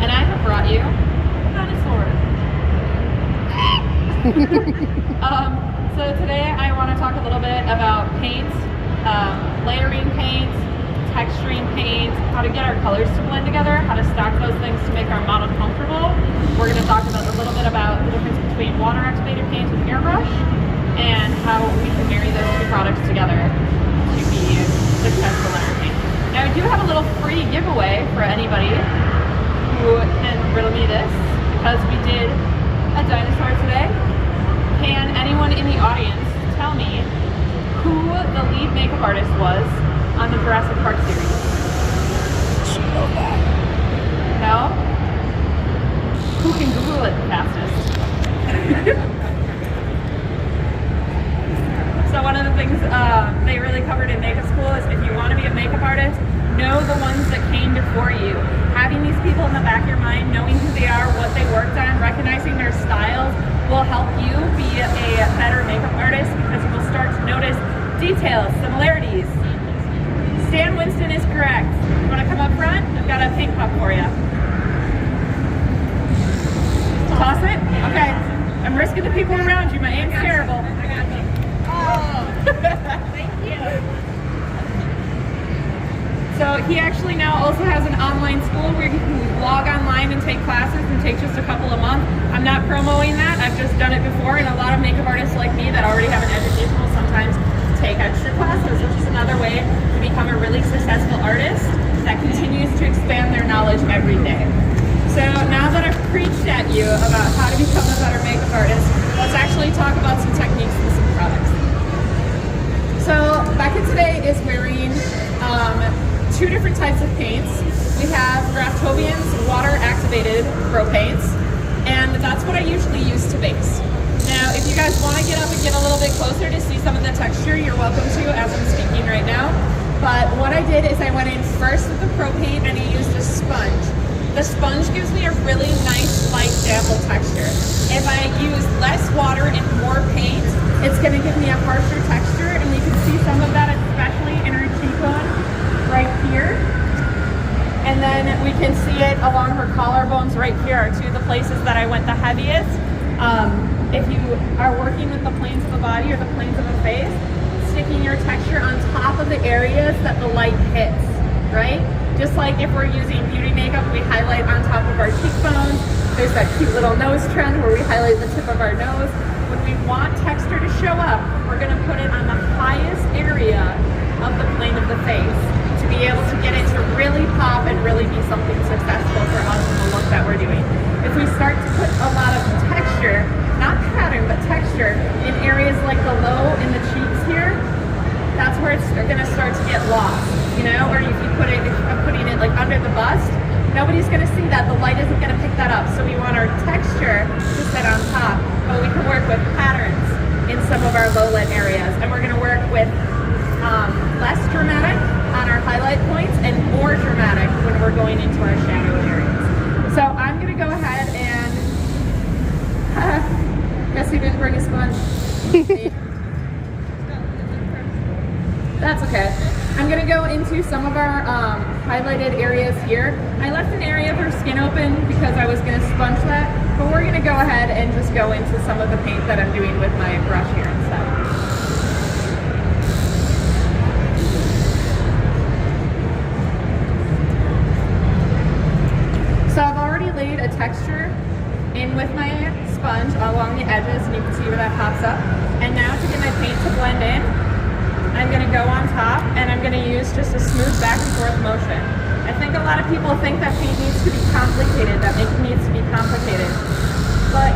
and I have brought you a dinosaur. So today I want to talk a little bit about paints, layering paints, texturing paints, how to get our colors to blend together, how to stack those things to make our model comfortable. We're going to talk about a little bit about the difference between water activated paints with airbrush and how we can marry those two products together to be successful in our paint. Now we do have a little free giveaway for anybody who can riddle me this, because we did a dinosaur today. Can anyone in the audience tell me who the lead makeup artist was on the Jurassic Park series? Should know that. No? Who can Google it the fastest? So one of the things they really covered in makeup school is if you want to be a makeup artist, know the ones that came before you. Having these people in the back of your mind, knowing who they are, what they worked on, recognizing their styles will help you be a better makeup artist, because you will start to notice details, similarities. Stan Winston is correct. You want to come up front? I've got a paint puck for you. Toss it? Okay. I'm risking the people around you. My aim's terrible. Oh, thank you. So he actually now also has an online school where you can log online and take classes and take just a couple a month. I'm not promoting that. I've just done it before, and a lot of makeup artists like me that already have an education will sometimes take extra classes, which is another way to become a really successful artist that continues to expand their knowledge every day. So now that I've preached at you about how to become a better makeup artist, let's actually talk about some techniques and some products. So Becca today is wearing two different types of paints. We have Graftobian's water-activated pro paints, and that's what I usually use to base. Now, if you guys want to get up and get a little bit closer to see some of the texture, you're welcome to as I'm speaking right now. But what I did is I went in first with the pro paint and I used a sponge. The sponge gives me a really nice, light, sample texture. If I use less water and more paint, it's going to give me a harsher texture, and you can see some of that, especially in her cheekbone right here. And then we can see it along her collarbones right here are two of the places that I went the heaviest. If you are working with the planes of the body or the planes of the face, sticking your texture on top of the areas that the light hits, right? Just like if we're using beauty makeup, we highlight on top of our cheekbones. There's that cute little nose trend where we highlight the tip of our nose. When we want texture to show up, we're gonna put it on the highest area of the plane of the face to be able to get it to really pop and really be something successful for us in the look that we're doing. If we start to put a lot of texture, not pattern, but texture, in areas like the low in the cheeks here, that's where it's gonna start to get lost, you know? Or if you put it, if I'm putting it like under the bust, nobody's gonna see that. The light isn't gonna pick that up. So we want our texture to sit on top, but we can work with patterns in some of our low lit areas. And we're gonna work with less dramatic on our highlight points and more dramatic when we're going into our shadow areas. So I'm gonna go ahead and, guess who didn't bring a sponge? That's okay. I'm gonna go into some of our highlighted areas here. I left an area of her skin open because I was gonna sponge that, but we're gonna go ahead and just go into some of the paint that I'm doing with my brush here instead. So I've already laid a texture in with my sponge along the edges, and you can see where that pops up. And now to get my paint to blend in, I'm gonna go on top and I'm gonna use just a smooth back and forth motion. I think a lot of people think that paint needs to be complicated, that makeup needs to be complicated. But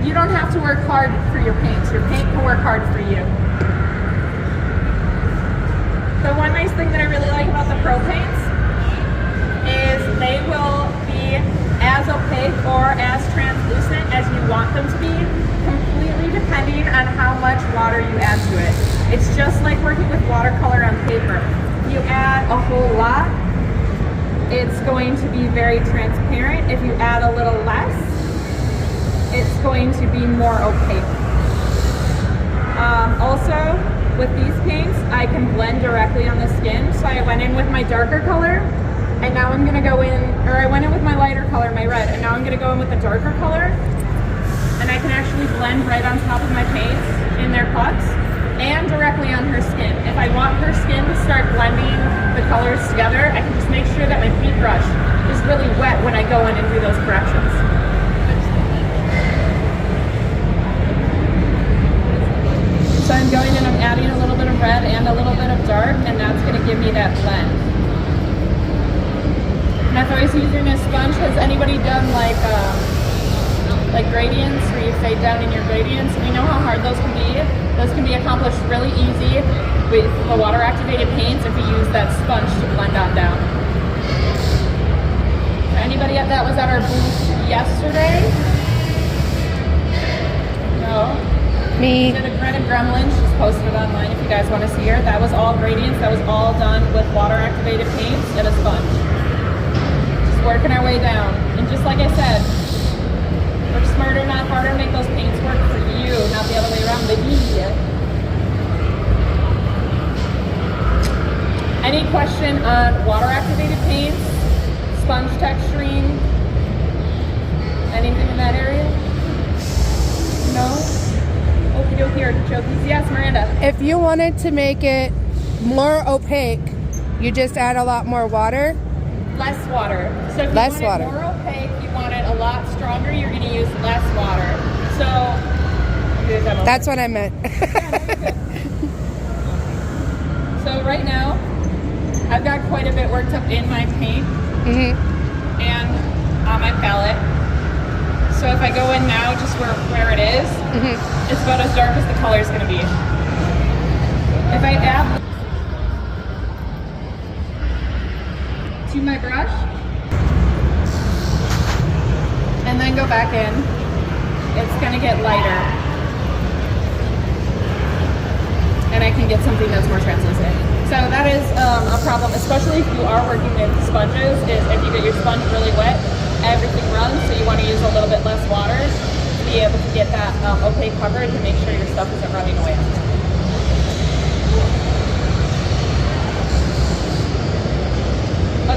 you don't have to work hard for your paints. Your paint can work hard for you. The one nice thing that I really like about the pro paints is they will be as opaque or as translucent as you want them to be, completely depending on how much water you add to it. It's just like working with watercolor on paper. If you add a whole lot, it's going to be very transparent. If you add a little less, it's going to be more opaque. Also, with these paints, I can blend directly on the skin. So I went in with my darker color, And now I'm gonna go in, or I went in with my lighter color, my red, and now I'm gonna go in with the darker color. And I can actually blend right on top of my paints in their cuts and directly on her skin. If I want her skin to start blending the colors together, I can just make sure that my paintbrush is really wet when I go in and do those corrections. So I'm going in, I'm adding a little bit of red and a little bit of dark, and that's gonna give me that blend. And if I was using a sponge, has anybody done like gradients where you fade down in your gradients? We know how hard those can be. Those can be accomplished really easy with the water activated paints if you use that sponge to blend on down. Anybody that was at our booth yesterday? No? Me. She did a Greta Gremlin. She's posted it online if you guys want to see her. That was all gradients. That was all done with water activated paints and a sponge. Just working our way down. And just like I said, work smarter, not harder. Make those paints work for you, not the other way around, baby. Any question on water activated paints, sponge texturing, anything in that area? No? Okie dokie artichokes. Yes, Miranda. If you wanted to make it more opaque, you just add a lot more water. Less water. So if you Less want water. it more opaque, you want it a lot stronger, you're going to use less water. So, That's what I meant. So right now, I've got quite a bit worked up in my paint and on my palette. So if I go in now, just where it is, it's about as dark as the color is going to be. If I add to my brush, and then go back in, it's going to get lighter. And I can get something that's more translucent. So that is a problem, especially if you are working with sponges, is if you get your sponge really wet, everything runs, so you want to use a little bit less water to be able to get that opaque coverage and make sure your stuff isn't running away.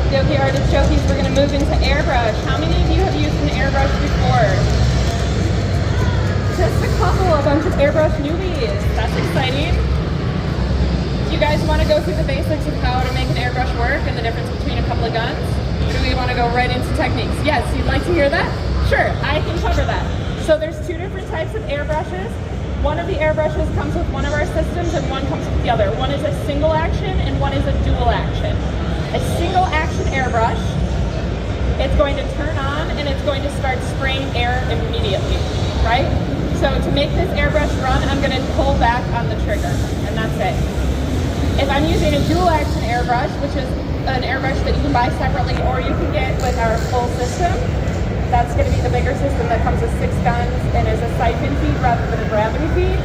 Okay, artichokes, we're going to move into airbrush. How many of you have used an airbrush before? Just a couple, a bunch of airbrush newbies. That's exciting. Do you guys want to go through the basics of how to make an airbrush work and the difference between a couple of guns? Or do we want to go right into techniques? Yes, you'd like to hear that? Sure, I can cover that. So there's two different types of airbrushes. One of the airbrushes comes with one of our systems and one comes with the other. One is a single action and one is a dual action. A single action airbrush, it's going to turn on and it's going to start spraying air immediately, right? So to make this airbrush run, I'm going to pull back on the trigger, and that's it. If I'm using a dual action airbrush, which is an airbrush that you can buy separately or you can get with our full system, that's going to be the bigger system that comes with 6 guns and is a siphon feed rather than a gravity feed.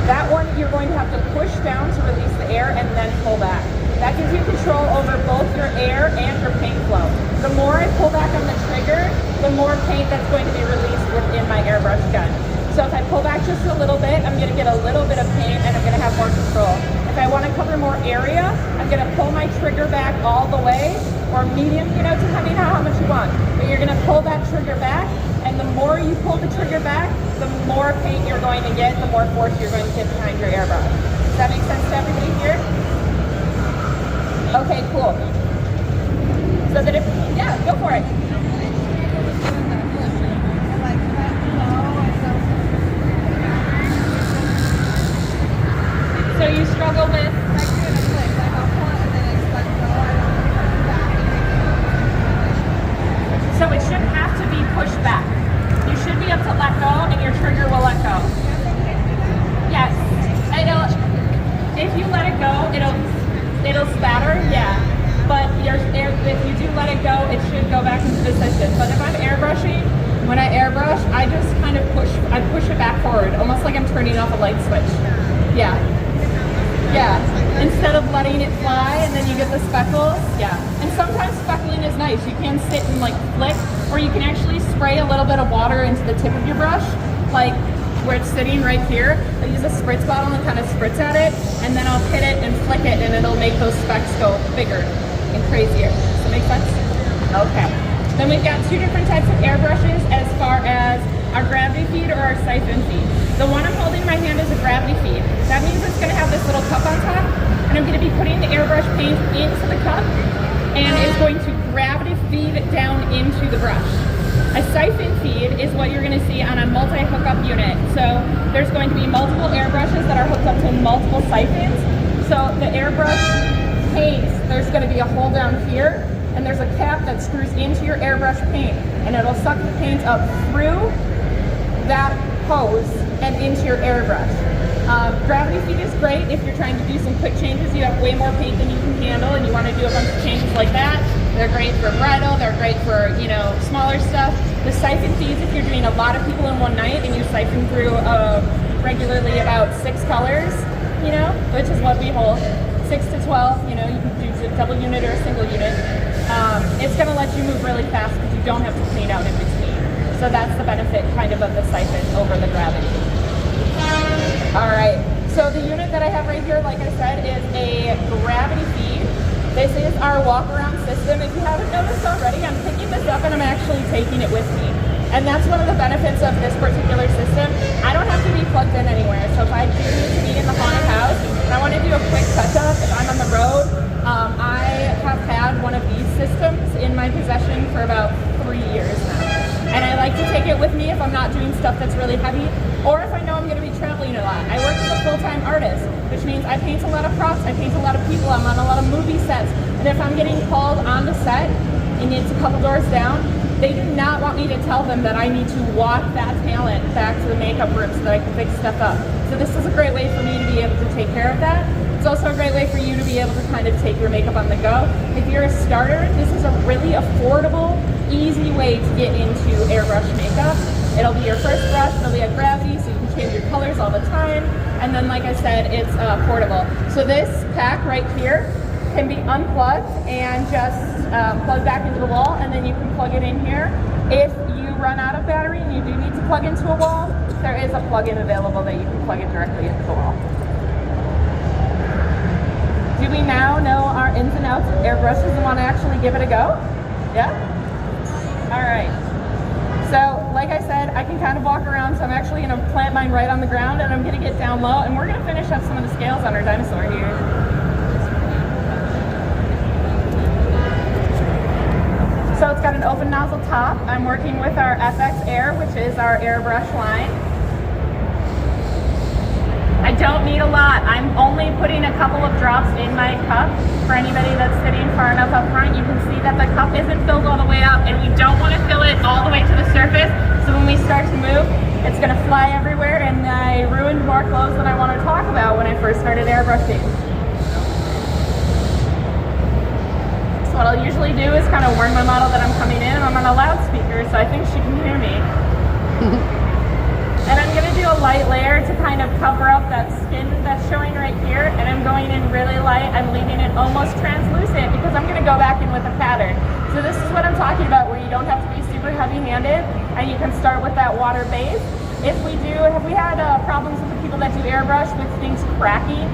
That one you're going to have to push down to release the air and then pull back. That gives you control over both your air and your paint flow. The more I pull back on the trigger, the more paint that's going to be released within my airbrush gun. So if I pull back just a little bit, I'm going to get a little bit of paint and I'm going to have more control. If I want to cover more area, I'm going to pull my trigger back all the way, or medium, depending on how much you want. But you're going to pull that trigger back, and the more you pull the trigger back, the more paint you're going to get, the more force you're going to get behind your airbrush. Does that make sense to everybody here? Okay, cool. So that yeah, go for it. So you struggle with so it shouldn't have to be pushed back. You should be able to let go and your trigger will let go. Yes. If you let it go, it'll spatter, yeah. But if you do let it go, it should go back into position. But if I'm airbrushing, when I airbrush, I just kind of push it back forward, almost like I'm turning off a light switch. Yeah. Yeah. Instead of letting it fly and then you get the speckles, yeah. And sometimes speckling is nice. You can sit and like flick, or you can actually spray a little bit of water into the tip of your brush, like where it's sitting right here. I use a spritz bottle and kind of spritz at it, and then I'll hit it and flick it, and it'll make those specks go bigger. and crazier. Does that make sense? Okay. Then we've got two different types of airbrushes as far as our gravity feed or our siphon feed. The one I'm holding in my hand is a gravity feed. That means it's going to have this little cup on top, and I'm going to be putting the airbrush paint into the cup, and it's going to gravity feed down into the brush. A siphon feed is what you're going to see on a multi-hookup unit. So there's going to be multiple airbrushes that are hooked up to multiple siphons. So the airbrush paint, there's going to be a hole down here, and there's a cap that screws into your airbrush paint, and it'll suck the paint up through that hose and into your airbrush. Gravity feed is great if you're trying to do some quick changes. You have way more paint than you can handle and you want to do a bunch of changes like that. They're great for bridal, they're great for, you know, smaller stuff. The siphon feeds, if you're doing a lot of people in one night and you siphon through regularly about 6 colors, you know, which is what we hold, 6 to 12, you know, you can do a double unit or a single unit. It's going to let you move really fast because you don't have to clean out in between. So that's the benefit kind of the siphon over the gravity. All right, so the unit that I have right here, like I said, is a gravity feed. This is our walk-around system. If you haven't noticed already, I'm picking this up and I'm actually taking it with me. And that's one of the benefits of this particular system. I don't have to be plugged in anywhere. So if I do need to be in the haunted house and I want to do a quick touch-up, if I'm on the road, I have had one of these systems in my possession for about 3 years now. And I like to take it with me if I'm not doing stuff that's really heavy, or if I know I'm going to be traveling a lot. I work as a full-time artist, which means I paint a lot of props, I paint a lot of people, I'm on a lot of movie sets, and if I'm getting called on the set and it's a couple doors down, they do not want me to tell them that I need to walk that talent back to the makeup room so that I can fix stuff up. So this is a great way for me to be able to take care of that. It's also a great way for you to be able to kind of take your makeup on the go. If you're a starter, this is a really affordable, easy way to get into airbrush makeup. It'll be your first brush, it'll be a gravity, so you can change your colors all the time. And then, like I said, it's portable. So this pack right here can be unplugged and just plugged back into the wall, and then you can plug it in here. If you run out of battery and you do need to plug into a wall, there is a plug-in available that you can plug it directly into the wall. Do we now know our ins and outs of airbrushes and want to actually give it a go? Yeah? All right. So, like I said, I can kind of walk around, so I'm actually going to plant mine right on the ground, and I'm going to get down low, and we're going to finish up some of the scales on our dinosaur here. So it's got an open nozzle top. I'm working with our FX Air, which is our airbrush line. I don't need a lot. I'm only putting a couple of drops in my cup. For anybody that's sitting far enough up front, you can see that the cup isn't filled all the way up, and we don't want to fill it all the way to the surface. So when we start to move, it's going to fly everywhere, and I ruined more clothes than I want to talk about when I first started airbrushing. So what I'll usually do is kind of warn my model that I'm coming in. I'm on a loudspeaker, so I think she can hear me. And I'm going to do a light layer to kind of cover up that skin that's showing right here. And I'm going in really light. I'm leaving it almost translucent because I'm going to go back in with a pattern. So this is what I'm talking about, where you don't have to be super heavy-handed and you can start with that water base. Have we had problems with the people that do airbrush with things cracking?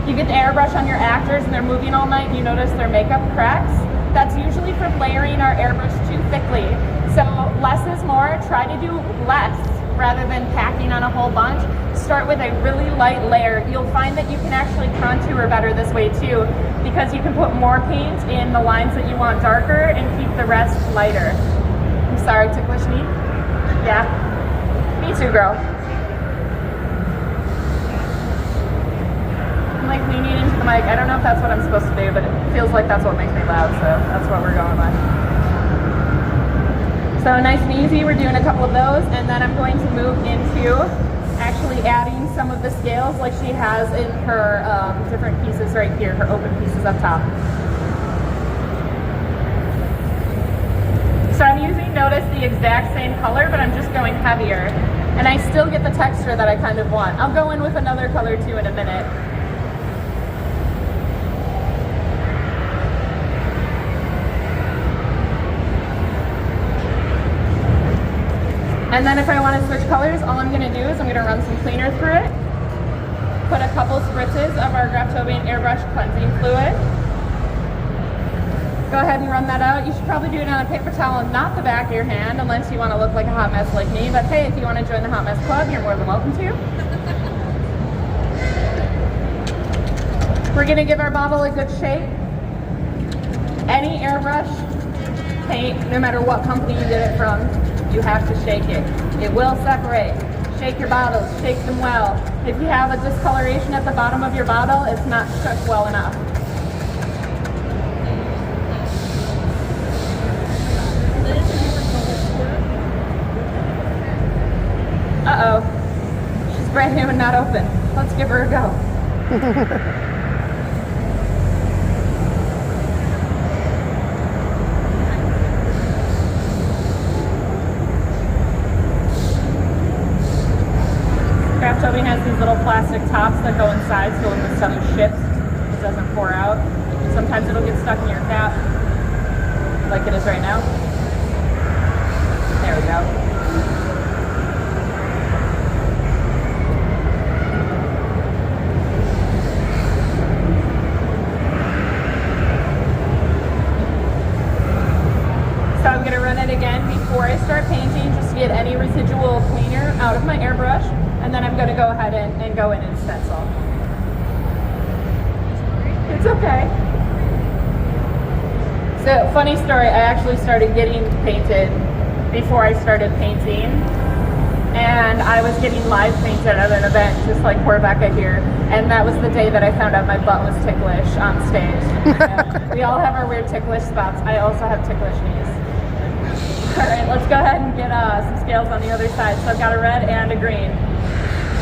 You get the airbrush on your actors and they're moving all night and you notice their makeup cracks. That's usually from layering our airbrush too thickly. So less is more. Try to do less rather than packing on a whole bunch. Start with a really light layer. You'll find that you can actually contour better this way too, because you can put more paint in the lines that you want darker and keep the rest lighter. I'm sorry, ticklish knee? Yeah? Me too, girl. I'm like leaning into the mic. I don't know if that's what I'm supposed to do, but it feels like that's what makes me loud, so that's what we're going with. So nice and easy, we're doing a couple of those, and then I'm going to move into actually adding some of the scales like she has in her different pieces right here, her open pieces up top. So I'm using, notice, the exact same color, but I'm just going heavier. And I still get the texture that I kind of want. I'll go in with another color too in a minute. And then if I want to switch colors, all I'm going to do is I'm going to run some cleaner through it, put a couple spritzes of our Graftobian Airbrush cleansing fluid, go ahead and run that out. You should probably do it on a paper towel and not the back of your hand, unless you want to look like a hot mess like me. But hey, if you want to join the Hot Mess Club, you're more than welcome to. We're gonna give our bottle a good shake. Any airbrush paint, no matter what company you did it from, you have to shake it. It will separate. Shake your bottles, shake them well. If you have a discoloration at the bottom of your bottle, it's not shook well enough. Uh-oh. She's brand new and not open. Let's give her a go. Toby has these little plastic tops that go inside, so when the stuff ships, it doesn't pour out. Sometimes it'll get stuck in your cap, like it is right now. There we go. So I'm going to run it again before I start painting, just to get any residual cleaner out of my airbrush. And then I'm going to go ahead and go in and stencil. It's okay. So, funny story, I actually started getting painted before I started painting. And I was getting live painted at an event, just like poor Becca here. And that was the day that I found out my butt was ticklish on stage. We all have our weird ticklish spots. I also have ticklish knees. All right, let's go ahead and get some scales on the other side. So I've got a red and a green.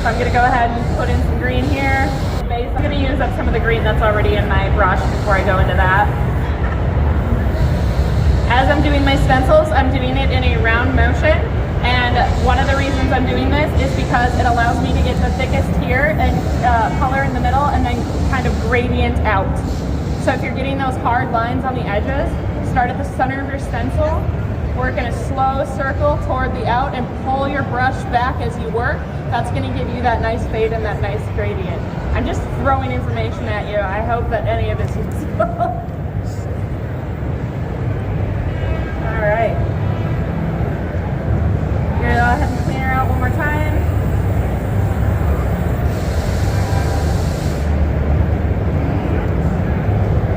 So I'm going to go ahead and put in some green here. I'm going to use up some of the green that's already in my brush before I go into that. As I'm doing my stencils, I'm doing it in a round motion. And one of the reasons I'm doing this is because it allows me to get the thickest here and color in the middle and then kind of gradient out. So if you're getting those hard lines on the edges, start at the center of your stencil, work in a slow circle toward the out and pull your brush back as you work. That's going to give you that nice fade and that nice gradient. I'm just throwing information at you. I hope that any of it's useful. All right. You're going to go ahead and clean her out one more time.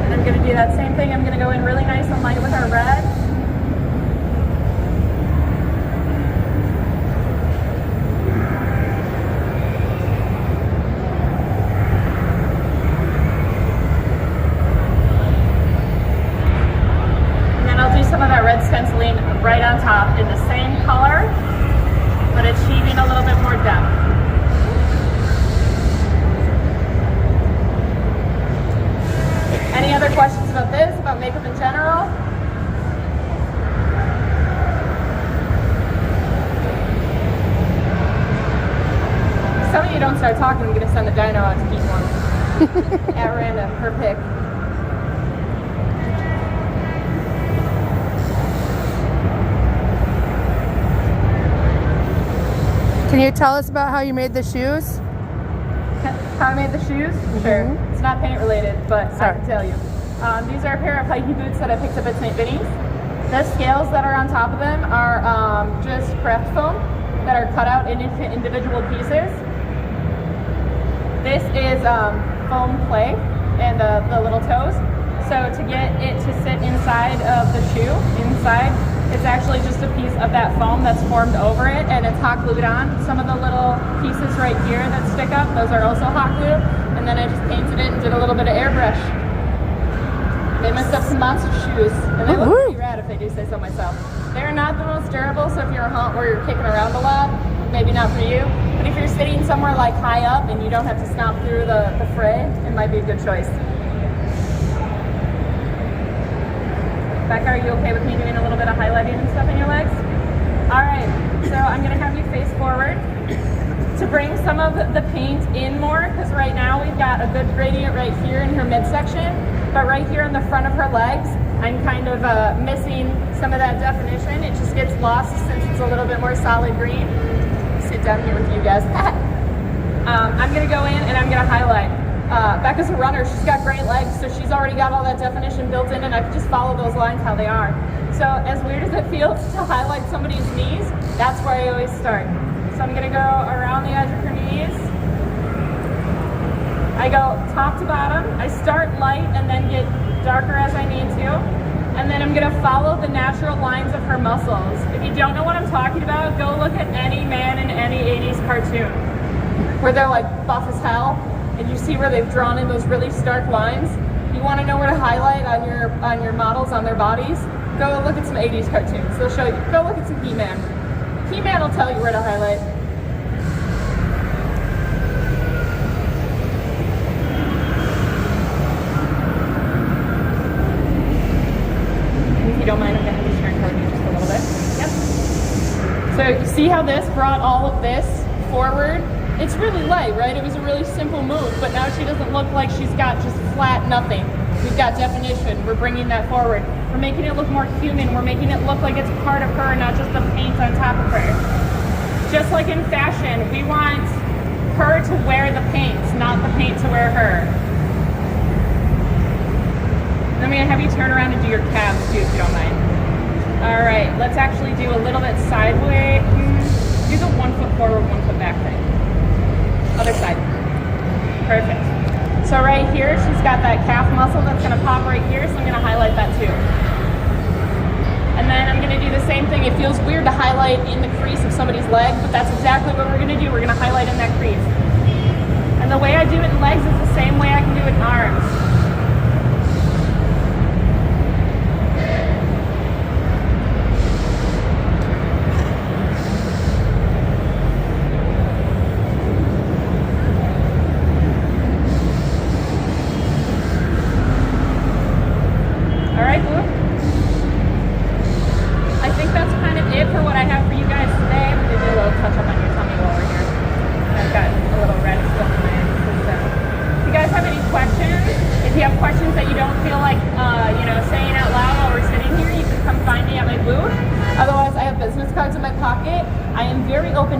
And I'm going to do that same thing. I'm going to go in really nice and light with our red. Stenciling right on top in the same color, but achieving a little bit more depth. Any other questions about this, about makeup in general? If some of you don't start talking, I'm going to send the dyno out to keep one at random, per pick. Can you tell us about how you made the shoes? How I made the shoes? Sure. It's not paint related, but I can tell you. These are a pair of hiking boots that I picked up at St. Vinny's. The scales that are on top of them are just craft foam that are cut out into individual pieces. This is foam play and the little toes. So to get it to sit inside of the shoe, it's actually just a piece of that foam that's formed over it, and it's hot glued on. Some of the little pieces right here that stick up, those are also hot glued. And then I just painted it and did a little bit of airbrush. They messed up some monster shoes, and they look pretty rad if I do say so myself. They're not the most durable, so if you're a hunt where you're kicking around a lot, maybe not for you. But if you're sitting somewhere like high up and you don't have to stomp through the fray, it might be a good choice. Becca, are you okay with me doing a little bit of highlighting and stuff in your legs? All right, so I'm gonna have you face forward to bring some of the paint in more, because right now we've got a good gradient right here in her midsection, but right here in the front of her legs, I'm kind of missing some of that definition. It just gets lost since it's a little bit more solid green. Sit down here with you guys. I'm gonna go in and I'm gonna highlight. Becca's a runner. She's got great legs, so she's already got all that definition built in, and I can just follow those lines how they are. So as weird as it feels to highlight somebody's knees, that's where I always start. So I'm gonna go around the edge of her knees. I go top to bottom. I start light and then get darker as I need to. And then I'm gonna follow the natural lines of her muscles. If you don't know what I'm talking about, go look at any man in any 80s cartoon where they're like buff as hell, and you see where they've drawn in those really stark lines. You wanna know where to highlight on your models, on their bodies? Go look at some 80s cartoons. They'll show you. Go look at some He-Man. He-Man will tell you where to highlight. If you don't mind, I'm gonna have you turn toward me just a little bit. Yep. So you see how this brought all of this forward? It's really light, right? It was a really simple move, but now she doesn't look like she's got just flat nothing. We've got definition. We're bringing that forward. We're making it look more human. We're making it look like it's part of her, not just the paint on top of her. Just like in fashion, we want her to wear the paint, not the paint to wear her. I'm gonna have you turn around and do your calves too, if you don't mind. All right, let's actually do a little bit sideways. Do the 1 foot forward, 1 foot back thing. Other side. Perfect. So right here, she's got that calf muscle that's gonna pop right here, so I'm gonna highlight that too. And then I'm gonna do the same thing. It feels weird to highlight in the crease of somebody's leg, but that's exactly what we're gonna do. We're gonna highlight in that crease. And the way I do it in legs is the same way I can do it in arms.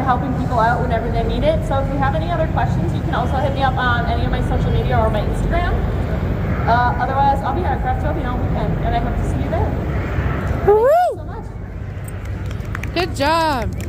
Helping people out whenever they need it. So if you have any other questions, you can also hit me up on any of my social media or my Instagram. Otherwise, I'll be at Craftopia all weekend, and I hope to see you there. Woo! Thank you so much. Good job.